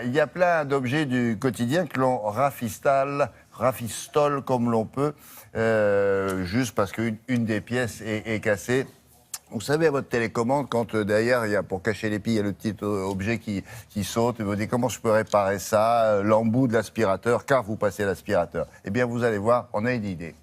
Il y a plein d'objets du quotidien que l'on rafistole comme l'on peut, juste parce qu'une des pièces est cassée. Vous savez, à votre télécommande, quand derrière, il y a, pour cacher les piles, il y a le petit objet qui saute, et vous dites comment je peux réparer ça, l'embout de l'aspirateur, car vous passez l'aspirateur. Eh bien, vous allez voir, on a une idée.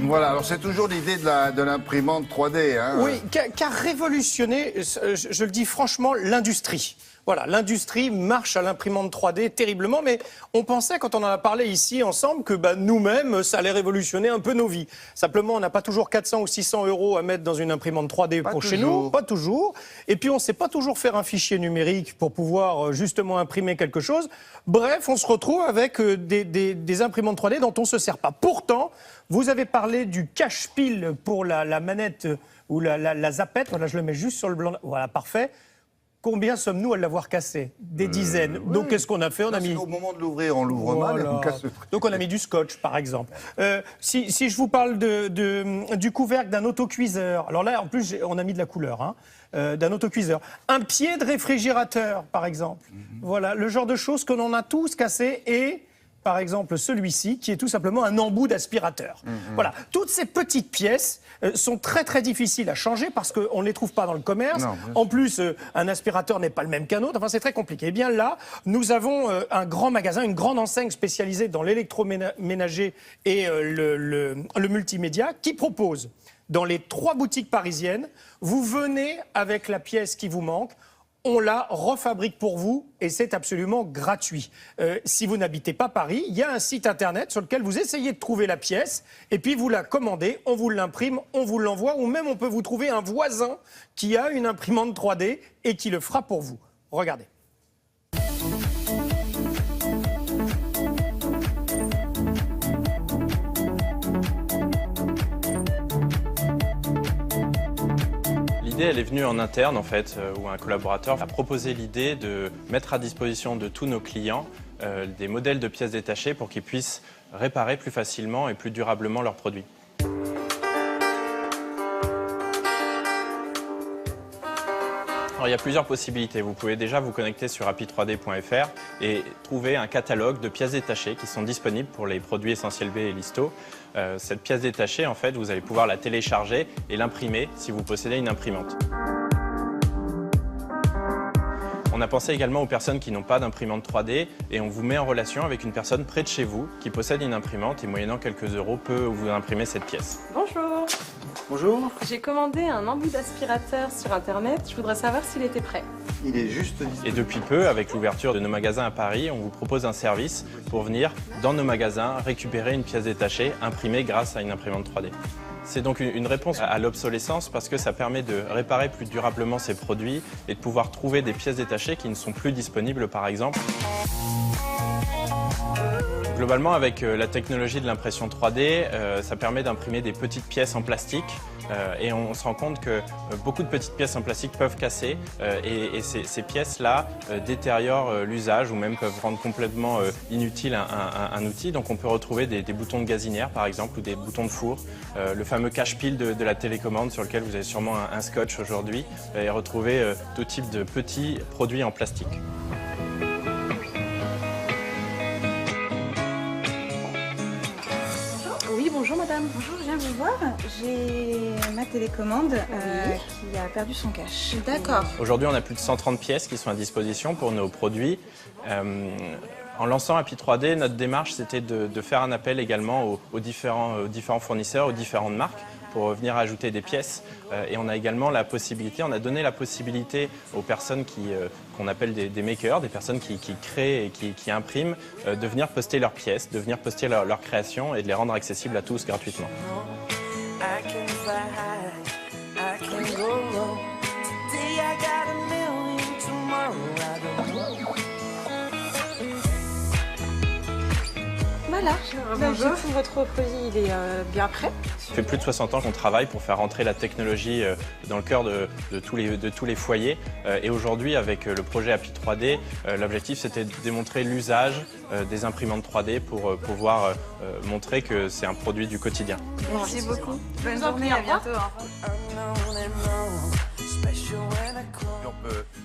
Voilà, alors c'est toujours l'idée de l'imprimante 3D. Hein. Oui, qu'a révolutionné, je le dis franchement, l'industrie. Voilà, l'industrie marche à l'imprimante 3D terriblement, mais on pensait, quand on en a parlé ici ensemble, que nous-mêmes, ça allait révolutionner un peu nos vies. Simplement, on n'a pas toujours 400 ou 600 € à mettre dans une imprimante 3D pour chez nous, pas toujours. Et puis, on ne sait pas toujours faire un fichier numérique pour pouvoir justement imprimer quelque chose. Bref, on se retrouve avec des imprimantes 3D dont on ne se sert pas. Pourtant, vous avez parlé du cache-pile pour la manette ou la zappette. Voilà, je le mets juste sur le blanc. Voilà, parfait. Combien sommes-nous à l'avoir cassé? Des dizaines. Oui. Donc, qu'est-ce qu'on a fait? On a mis... Au moment de l'ouvrir, on l'ouvre mal et on casse le truc. Donc, on a mis du scotch, par exemple. Si je vous parle du couvercle d'un autocuiseur, alors là, en plus, on a mis de la couleur, hein, d'un autocuiseur. Un pied de réfrigérateur, par exemple. Voilà, le genre de choses que l'on a tous cassées et... Par exemple, celui-ci, qui est tout simplement un embout d'aspirateur. Voilà. Toutes ces petites pièces sont très, très difficiles à changer parce qu'on ne les trouve pas dans le commerce. Non, en plus, un aspirateur n'est pas le même qu'un autre. Enfin, c'est très compliqué. Eh bien là, nous avons un grand magasin, une grande enseigne spécialisée dans l'électroménager et le multimédia qui propose, dans les 3 boutiques parisiennes, vous venez avec la pièce qui vous manque, on la refabrique pour vous et c'est absolument gratuit. Si vous n'habitez pas Paris, il y a un site internet sur lequel vous essayez de trouver la pièce et puis vous la commandez, on vous l'imprime, on vous l'envoie ou même on peut vous trouver un voisin qui a une imprimante 3D et qui le fera pour vous. Regardez. L'idée, elle est venue en interne, en fait, où un collaborateur a proposé l'idée de mettre à disposition de tous nos clients des modèles de pièces détachées pour qu'ils puissent réparer plus facilement et plus durablement leurs produits. Alors, il y a plusieurs possibilités. Vous pouvez déjà vous connecter sur happy3d.fr et trouver un catalogue de pièces détachées qui sont disponibles pour les produits Essentiel B et Listo. Cette pièce détachée, en fait, vous allez pouvoir la télécharger et l'imprimer si vous possédez une imprimante. On a pensé également aux personnes qui n'ont pas d'imprimante 3D et on vous met en relation avec une personne près de chez vous qui possède une imprimante et moyennant quelques euros peut vous imprimer cette pièce. Bonjour. Bonjour. J'ai commandé un embout d'aspirateur sur internet. Je voudrais savoir s'il était prêt. Il est juste Et depuis peu, avec l'ouverture de nos magasins à Paris, on vous propose un service pour venir dans nos magasins récupérer une pièce détachée imprimée grâce à une imprimante 3D. C'est donc une réponse à l'obsolescence parce que ça permet de réparer plus durablement ces produits et de pouvoir trouver des pièces détachées qui ne sont plus disponibles, par exemple. Globalement, avec la technologie de l'impression 3D, ça permet d'imprimer des petites pièces en plastique et on se rend compte que beaucoup de petites pièces en plastique peuvent casser et ces pièces-là détériorent l'usage ou même peuvent rendre complètement inutile un outil. Donc on peut retrouver des boutons de gazinière, par exemple, ou des boutons de four, le fameux cache-pile de la télécommande sur lequel vous avez sûrement un scotch aujourd'hui et retrouver tout type de petits produits en plastique. Bonjour madame, bonjour, je viens vous voir. J'ai ma télécommande qui a perdu son cache. D'accord. Aujourd'hui, on a plus de 130 pièces qui sont à disposition pour nos produits. En lançant Happy3D, notre démarche, c'était de faire un appel également aux différents fournisseurs, aux différentes marques pour venir ajouter des pièces. Et on a également la possibilité, on a donné la possibilité aux personnes qu'on appelle des makers, des personnes qui créent et qui impriment, de venir poster leurs pièces, de venir poster leurs créations et de les rendre accessibles à tous gratuitement. Voilà. Bonjour. Du coup, votre produit, il est bien prêt. Ça fait plus de 60 ans qu'on travaille pour faire rentrer la technologie dans le cœur de tous les foyers. Et aujourd'hui, avec le projet API 3D, l'objectif c'était de démontrer l'usage des imprimantes 3D pour pouvoir montrer que c'est un produit du quotidien. Merci beaucoup. Bonne vous en journée, prie, à au revoir. bientôt.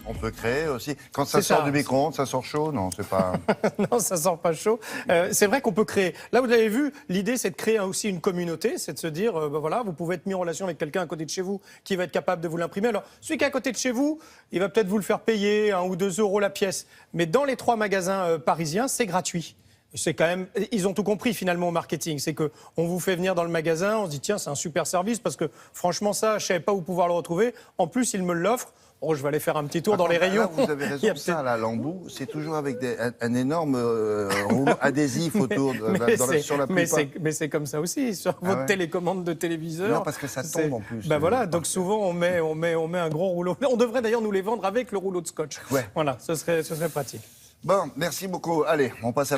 On peut créer aussi. Quand ça C'est sort ça. du micro-ondes, ça sort chaud? Non, c'est pas. Non, ça sort pas chaud. C'est vrai qu'on peut créer. Là, vous l'avez vu, l'idée, c'est de créer aussi une communauté, c'est de se dire, voilà, vous pouvez être mis en relation avec quelqu'un à côté de chez vous qui va être capable de vous l'imprimer. Alors, celui qui est à côté de chez vous, il va peut-être vous le faire payer 1 ou 2 euros la pièce. Mais dans les 3 magasins parisiens, c'est gratuit. C'est quand même, ils ont tout compris finalement au marketing. C'est que on vous fait venir dans le magasin, on se dit tiens, c'est un super service parce que franchement ça, je savais pas où pouvoir le retrouver. En plus, ils me l'offrent. Oh, je vais aller faire un petit tour dans les Par contre, rayons. là, vous avez Il y a raison, ça, là, l'embout, c'est toujours avec un énorme rouleau adhésif autour, sur la plupart. mais c'est comme ça aussi sur Ah votre ouais. télécommande de téléviseur. Non, parce que ça tombe C'est- en plus. Ben voilà, donc souvent on met un gros rouleau. On devrait d'ailleurs nous les vendre avec le rouleau de scotch. Ouais. Voilà, ce serait pratique. Bon, merci beaucoup. Allez, on passe à